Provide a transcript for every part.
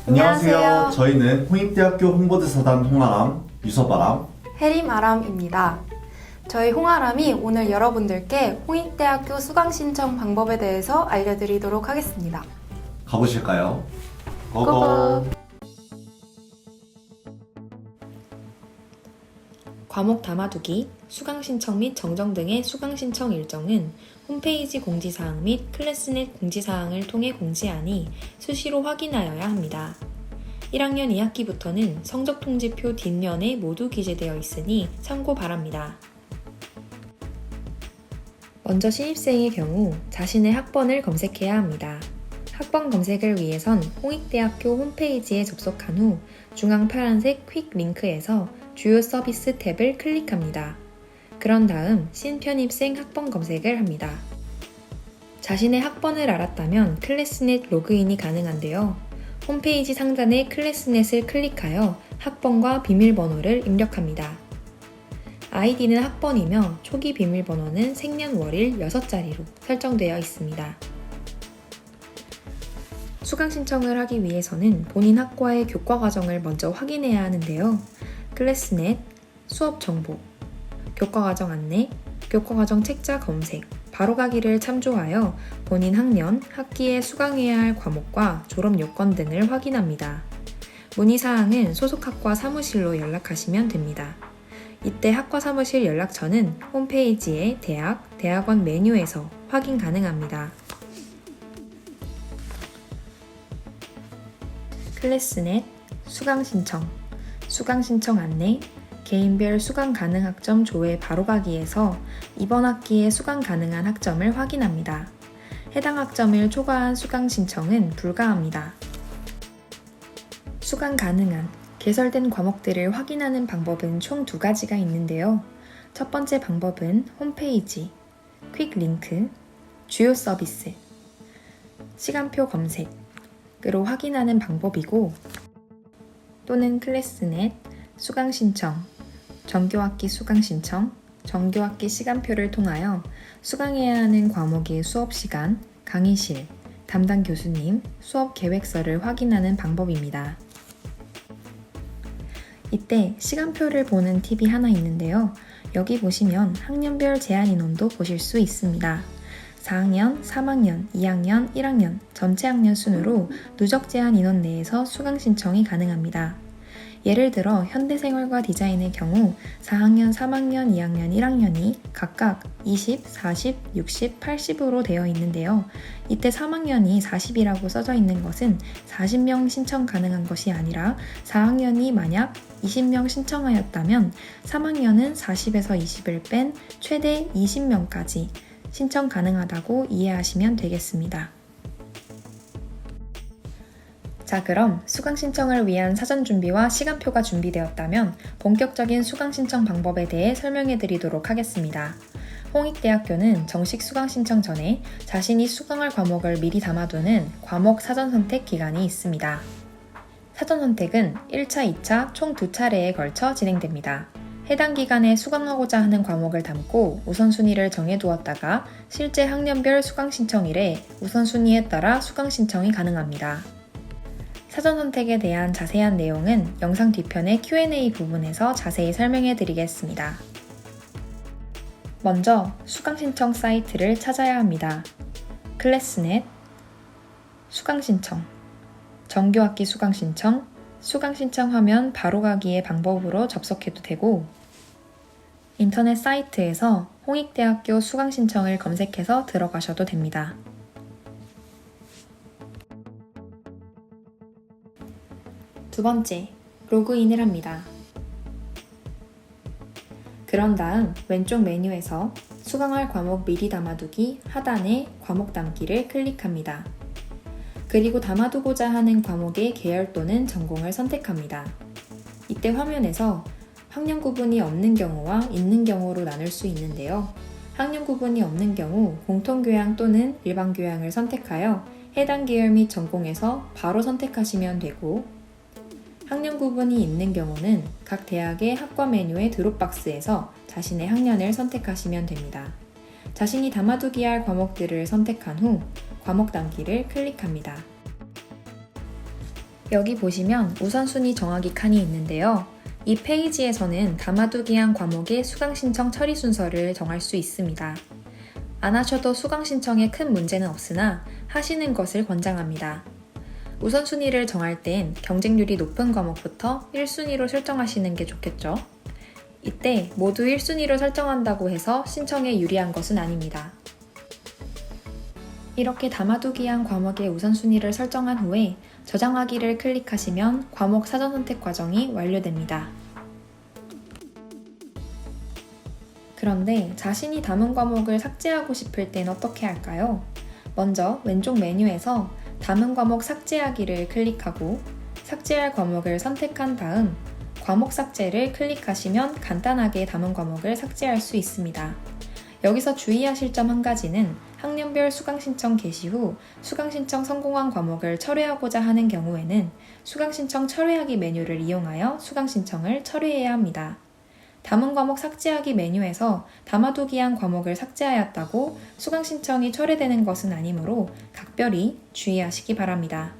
안녕하세요. 저희는 홍익대학교 홍보대사단 홍아람, 유서바람, 해림아람입니다. 저희 홍아람이 오늘 여러분들께 홍익대학교 수강 신청 방법에 대해서 알려드리도록 하겠습니다. 가보실까요? 고고! 과목 담아두기, 수강 신청 및 정정 등의 수강 신청 일정은 홈페이지 공지사항 및 클래스넷 공지사항을 통해 공지하니 수시로 확인하여야 합니다. 1학년 2학기부터는 성적통지표 뒷면에 모두 기재되어 있으니 참고 바랍니다. 먼저 신입생의 경우 자신의 학번을 검색해야 합니다. 학번 검색을 위해선 홍익대학교 홈페이지에 접속한 후 중앙 파란색 퀵 링크에서 주요 서비스 탭을 클릭합니다. 그런 다음 신편입생 학번 검색을 합니다. 자신의 학번을 알았다면 클래스넷 로그인이 가능한데요. 홈페이지 상단의 클래스넷을 클릭하여 학번과 비밀번호를 입력합니다. 아이디는 학번이며 초기 비밀번호는 생년월일 6자리로 설정되어 있습니다. 수강 신청을 하기 위해서는 본인 학과의 교과 과정을 먼저 확인해야 하는데요. 클래스넷, 수업 정보, 교과 과정 안내, 교과 과정 책자 검색, 바로가기를 참조하여 본인 학년, 학기에 수강해야 할 과목과 졸업 요건 등을 확인합니다. 문의사항은 소속학과 사무실로 연락하시면 됩니다. 이때 학과 사무실 연락처는 홈페이지의 대학, 대학원 메뉴에서 확인 가능합니다. 클래스넷, 수강 신청, 수강 신청 안내, 개인별 수강 가능 학점 조회 바로가기에서 이번 학기에 수강 가능한 학점을 확인합니다. 해당 학점을 초과한 수강 신청은 불가합니다. 수강 가능한, 개설된 과목들을 확인하는 방법은 총 2가지가 있는데요. 첫 번째 방법은 홈페이지, 퀵 링크, 주요 서비스, 시간표 검색으로 확인하는 방법이고, 또는 클래스넷, 수강 신청, 정교학기 수강 신청, 정교학기 시간표를 통하여 수강해야 하는 과목의 수업 시간, 강의실, 담당 교수님, 수업 계획서를 확인하는 방법입니다. 이때 시간표를 보는 팁이 하나 있는데요. 여기 보시면 학년별 제한 인원도 보실 수 있습니다. 4학년, 3학년, 2학년, 1학년 전체 학년 순으로 누적 제한 인원 내에서 수강 신청이 가능합니다. 예를 들어 현대생활과 디자인의 경우 4학년, 3학년, 2학년, 1학년이 각각 20, 40, 60, 80으로 되어 있는데요. 이때 3학년이 40이라고 써져 있는 것은 40명 신청 가능한 것이 아니라 4학년이 만약 20명 신청하였다면 3학년은 40에서 20을 뺀 최대 20명까지 신청 가능하다고 이해하시면 되겠습니다. 자, 그럼 수강 신청을 위한 사전 준비와 시간표가 준비되었다면 본격적인 수강 신청 방법에 대해 설명해 드리도록 하겠습니다. 홍익대학교는 정식 수강 신청 전에 자신이 수강할 과목을 미리 담아두는 과목 사전 선택 기간이 있습니다. 사전 선택은 1차, 2차 총 2차례에 걸쳐 진행됩니다. 해당 기간에 수강하고자 하는 과목을 담고 우선순위를 정해두었다가 실제 학년별 수강 신청일에 우선순위에 따라 수강 신청이 가능합니다. 사전 선택에 대한 자세한 내용은 영상 뒤편의 Q&A 부분에서 자세히 설명해 드리겠습니다. 먼저 수강 신청 사이트를 찾아야 합니다. 클래스넷, 수강 신청, 정교학기 수강 신청, 수강 신청 화면 바로가기의 방법으로 접속해도 되고, 인터넷 사이트에서 홍익대학교 수강 신청을 검색해서 들어가셔도 됩니다. 두 번째, 로그인을 합니다. 그런 다음 왼쪽 메뉴에서 수강할 과목 미리 담아두기 하단에 과목 담기를 클릭합니다. 그리고 담아두고자 하는 과목의 계열 또는 전공을 선택합니다. 이때 화면에서 학년 구분이 없는 경우와 있는 경우로 나눌 수 있는데요. 학년 구분이 없는 경우 공통교양 또는 일반교양을 선택하여 해당 계열 및 전공에서 바로 선택하시면 되고, 학년 구분이 있는 경우는 각 대학의 학과 메뉴의 드롭박스에서 자신의 학년을 선택하시면 됩니다. 자신이 담아두기 할 과목들을 선택한 후 과목 담기를 클릭합니다. 여기 보시면 우선순위 정하기 칸이 있는데요. 이 페이지에서는 담아두기 한 과목의 수강 신청 처리 순서를 정할 수 있습니다. 안 하셔도 수강 신청에 큰 문제는 없으나 하시는 것을 권장합니다. 우선순위를 정할 땐 경쟁률이 높은 과목부터 1순위로 설정하시는 게 좋겠죠. 이때 모두 1순위로 설정한다고 해서 신청에 유리한 것은 아닙니다. 이렇게 담아두기 한 과목의 우선순위를 설정한 후에 저장하기를 클릭하시면 과목 사전 선택 과정이 완료됩니다. 그런데 자신이 담은 과목을 삭제하고 싶을 땐 어떻게 할까요? 먼저 왼쪽 메뉴에서 담은 과목 삭제하기를 클릭하고 삭제할 과목을 선택한 다음 과목 삭제를 클릭하시면 간단하게 담은 과목을 삭제할 수 있습니다. 여기서 주의하실 점 한 가지는 학년별 수강 신청 개시 후 수강 신청 성공한 과목을 철회하고자 하는 경우에는 수강 신청 철회하기 메뉴를 이용하여 수강 신청을 철회해야 합니다. 담은 과목 삭제하기 메뉴에서 담아두기 한 과목을 삭제하였다고 수강 신청이 철회되는 것은 아니므로 각별히 주의하시기 바랍니다.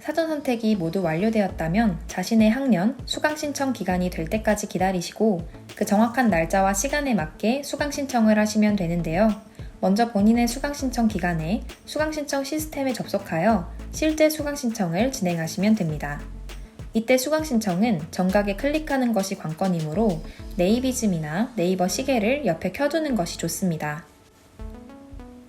사전 선택이 모두 완료되었다면 자신의 학년 수강 신청 기간이 될 때까지 기다리시고 그 정확한 날짜와 시간에 맞게 수강 신청을 하시면 되는데요. 먼저 본인의 수강 신청 기간에 수강 신청 시스템에 접속하여 실제 수강 신청을 진행하시면 됩니다. 이때 수강 신청은 정각에 클릭하는 것이 관건이므로 네이비즘이나 네이버 시계를 옆에 켜두는 것이 좋습니다.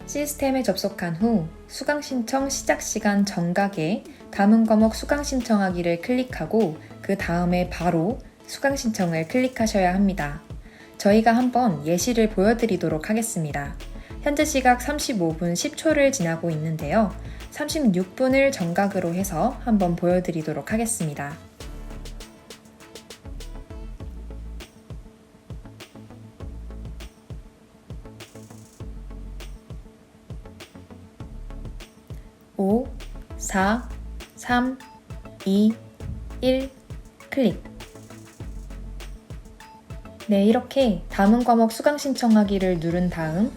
시스템에 접속한 후 수강 신청 시작 시간 정각에 담은 과목 수강 신청하기를 클릭하고 그 다음에 바로 수강 신청을 클릭하셔야 합니다. 저희가 한번 예시를 보여드리도록 하겠습니다. 현재 시각 35분 10초를 지나고 있는데요. 36분을 정각으로 해서 한번 보여드리도록 하겠습니다. (5) 4 3 2 1 클릭. 네, 이렇게 담은 과목 수강 신청하기를 누른 다음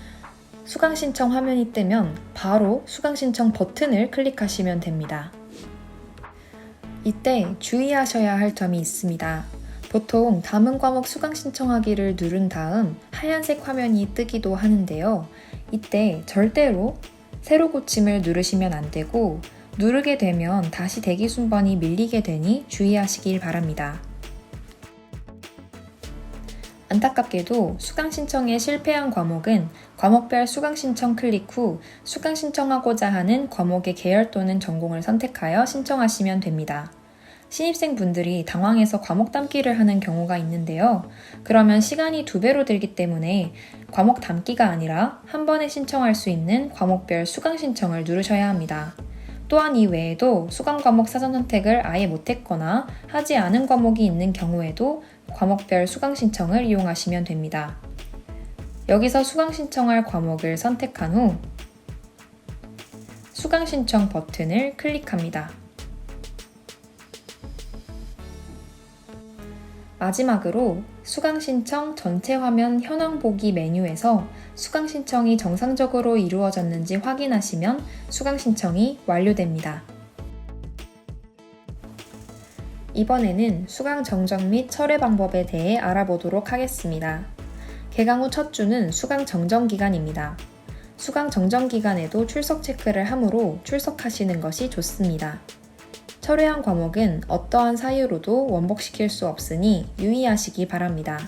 수강 신청 화면이 뜨면 바로 수강 신청 버튼을 클릭하시면 됩니다. 이때 주의하셔야 할 점이 있습니다. 보통 담은 과목 수강 신청하기를 누른 다음 하얀색 화면이 뜨기도 하는데요. 이때 절대로 새로 고침을 누르시면 안 되고 누르게 되면 다시 대기 순번이 밀리게 되니 주의하시길 바랍니다. 안타깝게도 수강 신청에 실패한 과목은 과목별 수강 신청 클릭 후 수강 신청하고자 하는 과목의 계열 또는 전공을 선택하여 신청하시면 됩니다. 신입생 분들이 당황해서 과목 담기를 하는 경우가 있는데요. 그러면 시간이 2배로 들기 때문에 과목 담기가 아니라 한 번에 신청할 수 있는 과목별 수강 신청을 누르셔야 합니다. 또한 이 외에도 수강 과목 사전 선택을 아예 못했거나 하지 않은 과목이 있는 경우에도 과목별 수강 신청을 이용하시면 됩니다. 여기서 수강 신청할 과목을 선택한 후 수강 신청 버튼을 클릭합니다. 마지막으로 수강 신청 전체 화면 현황 보기 메뉴에서 수강 신청이 정상적으로 이루어졌는지 확인하시면 수강 신청이 완료됩니다. 이번에는 수강 정정 및 철회 방법에 대해 알아보도록 하겠습니다. 개강 후 첫 주는 수강 정정 기간입니다. 수강 정정 기간에도 출석 체크를 하므로 출석하시는 것이 좋습니다. 철회한 과목은 어떠한 사유로도 원복시킬 수 없으니 유의하시기 바랍니다.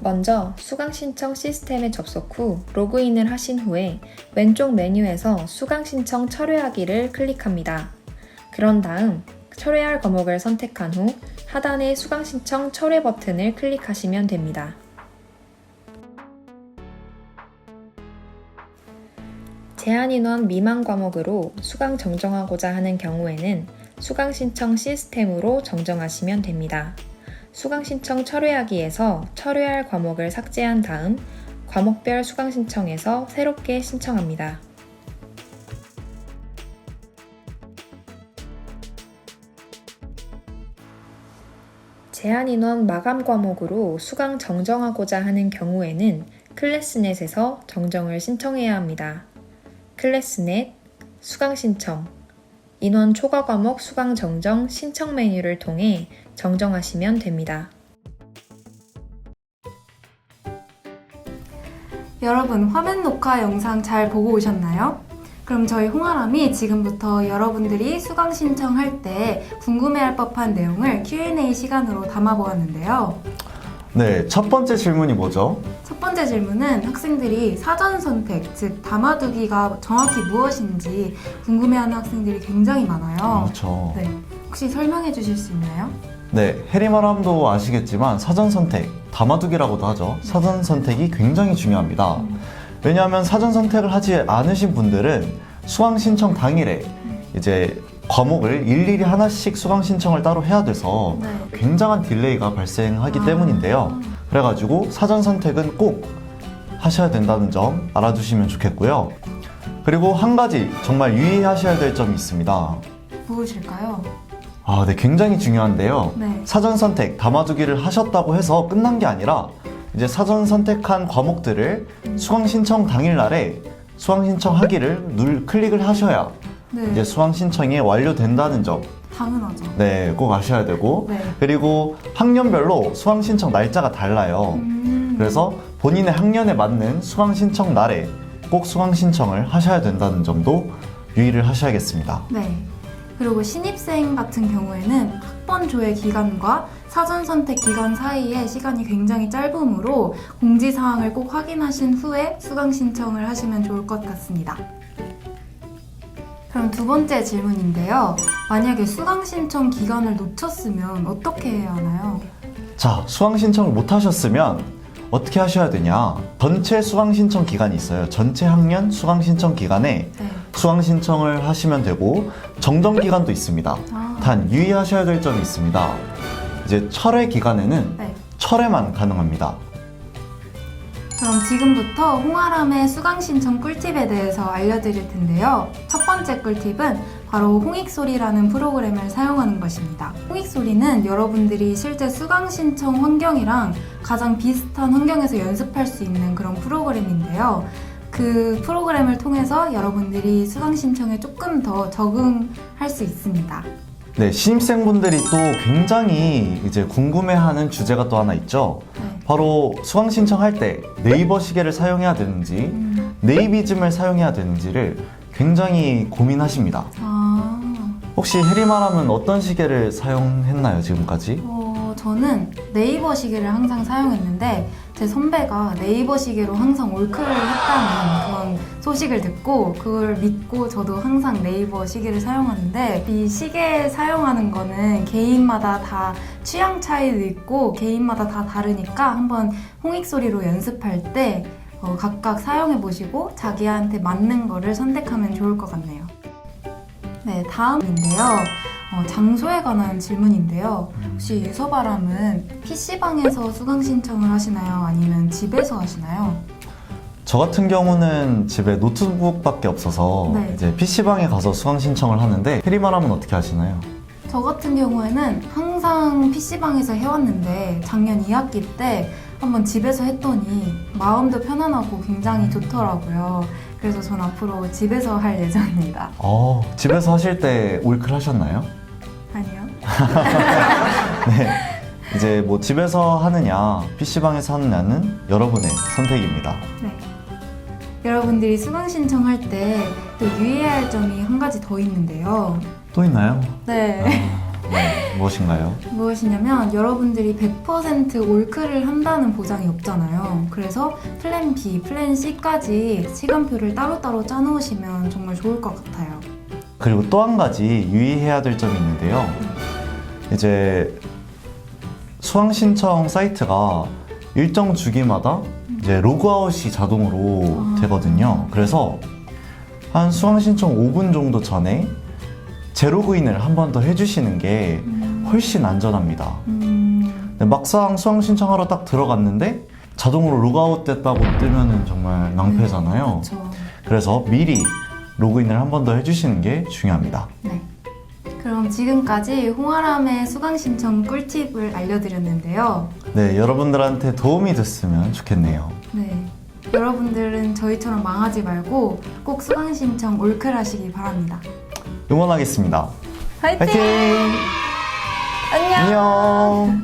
먼저 수강 신청 시스템에 접속 후 로그인을 하신 후에 왼쪽 메뉴에서 수강 신청 철회하기를 클릭합니다. 그런 다음 철회할 과목을 선택한 후 하단의 수강 신청 철회 버튼을 클릭하시면 됩니다. 제한 인원 미만 과목으로 수강 정정하고자 하는 경우에는 수강 신청 시스템으로 정정하시면 됩니다. 수강 신청 철회하기에서 철회할 과목을 삭제한 다음 과목별 수강 신청에서 새롭게 신청합니다. 제한 인원 마감 과목으로 수강 정정하고자 하는 경우에는 클래스넷에서 정정을 신청해야 합니다. 클래스넷, 수강 신청, 인원 초과 과목 수강 정정 신청 메뉴를 통해 정정하시면 됩니다. 여러분, 화면 녹화 영상 잘 보고 오셨나요? 그럼 저희 홍아람이 지금부터 여러분들이 수강 신청할 때 궁금해할 법한 내용을 Q&A 시간으로 담아보았는데요. 네, 첫 번째 질문이 뭐죠? 첫 번째 질문은 학생들이 사전 선택, 즉 담아두기가 정확히 무엇인지 궁금해하는 학생들이 굉장히 많아요. 그렇죠. 네, 혹시 설명해 주실 수 있나요? 네, 해리마람도 아시겠지만 사전 선택, 담아두기라고도 하죠. 사전 선택이 굉장히 중요합니다. 왜냐하면 사전 선택을 하지 않으신 분들은 수강 신청 당일에 이제 과목을 일일이 하나씩 수강 신청을 따로 해야 돼서 네. 굉장한 딜레이가 발생하기 때문인데요. 그래가지고 사전 선택은 꼭 하셔야 된다는 점 알아두시면 좋겠고요. 그리고 한 가지 정말 유의하셔야 될 점이 있습니다. 무엇일까요? 네, 굉장히 중요한데요. 네. 사전 선택, 담아두기를 하셨다고 해서 끝난 게 아니라 이제 사전 선택한 과목들을 수강 신청 당일날에 수강 신청하기를 클릭을 하셔야 네, 이제 수강 신청이 완료된다는 점, 당연하죠. 네, 꼭 아셔야 되고, 네. 그리고 학년별로 수강 신청 날짜가 달라요. 그래서 본인의 학년에 맞는 수강 신청 날에 꼭 수강 신청을 하셔야 된다는 점도 유의를 하셔야겠습니다. 네. 그리고 신입생 같은 경우에는 학번 조회 기간과 사전 선택 기간 사이에 시간이 굉장히 짧으므로 공지사항을 꼭 확인하신 후에 수강 신청을 하시면 좋을 것 같습니다. 그럼 두 번째 질문인데요. 만약에 수강 신청 기간을 놓쳤으면 어떻게 해야 하나요? 자, 수강 신청을 못 하셨으면 어떻게 하셔야 되냐? 전체 수강 신청 기간이 있어요. 전체 학년 수강 신청 기간에 네. 수강 신청을 하시면 되고 정정 기간도 있습니다. 단 유의하셔야 될 점이 있습니다. 이제 철회 기간에는 네. 철회만 가능합니다. 그럼 지금부터 홍아람의 수강 신청 꿀팁에 대해서 알려드릴 텐데요. 첫 번째 꿀팁은 바로 홍익소리라는 프로그램을 사용하는 것입니다. 홍익소리는 여러분들이 실제 수강 신청 환경이랑 가장 비슷한 환경에서 연습할 수 있는 그런 프로그램인데요. 그 프로그램을 통해서 여러분들이 수강 신청에 조금 더 적응할 수 있습니다. 네, 신입생분들이 또 굉장히 이제 궁금해하는 주제가 또 하나 있죠. 네. 바로 수강 신청할 때 네이버 시계를 사용해야 되는지 네이비즘을 사용해야 되는지를 굉장히 고민하십니다. 혹시 해리마람은 어떤 시계를 사용했나요, 지금까지? 저는 네이버 시계를 항상 사용했는데 제 선배가 네이버 시계로 항상 올크를 했다는 그런 소식을 듣고 그걸 믿고 저도 항상 네이버 시계를 사용하는데 이 시계 사용하는 거는 개인마다 다 취향 차이도 있고 개인마다 다 다르니까 한번 홍익소리로 연습할 때 각각 사용해 보시고 자기한테 맞는 거를 선택하면 좋을 것 같네요. 네, 다음인데요. 장소에 관한 질문인데요. 혹시 유서바람은 PC방에서 수강 신청을 하시나요? 아니면 집에서 하시나요? 저 같은 경우는 집에 노트북밖에 없어서 네. 이제 PC방에 가서 수강 신청을 하는데 해리마람은 어떻게 하시나요? 저 같은 경우에는 항상 PC방에서 해왔는데 작년 2학기 때 한번 집에서 했더니 마음도 편안하고 굉장히 좋더라고요. 그래서 전 앞으로 집에서 할 예정입니다. 집에서 하실 때 올클 하셨나요? 아니요. 네. 이제 뭐 집에서 하느냐, PC방에서 하느냐는 여러분의 선택입니다. 네. 여러분들이 수강 신청할 때 또 유의해야 할 점이 한 가지 더 있는데요. 또 있나요? 네. 네. 무엇인가요? 무엇이냐면 여러분들이 100% 올클을 한다는 보장이 없잖아요. 그래서 플랜 B, 플랜 C까지 시간표를 따로따로 짜놓으시면 정말 좋을 것 같아요. 그리고 또 한 가지 유의해야 될 점이 있는데요. 이제 수강 신청 사이트가 일정 주기마다 이제 로그아웃이 자동으로 되거든요. 그래서 한 수강 신청 5분 정도 전에 재로그인을 한 번 더 해주시는 게 훨씬 안전합니다. 근데 막상 수강 신청하러 딱 들어갔는데 자동으로 로그아웃 됐다고 뜨면은 정말 낭패잖아요. 그렇죠. 그래서 미리 로그인을 한 번 더 해주시는 게 중요합니다. 네. 그럼 지금까지 홍아람의 수강 신청 꿀팁을 알려드렸는데요. 네, 여러분들한테 도움이 됐으면 좋겠네요. 네. 여러분들은 저희처럼 망하지 말고 꼭 수강 신청 올클하시기 바랍니다. 응원하겠습니다. 화이팅! 화이팅! 안녕! 안녕!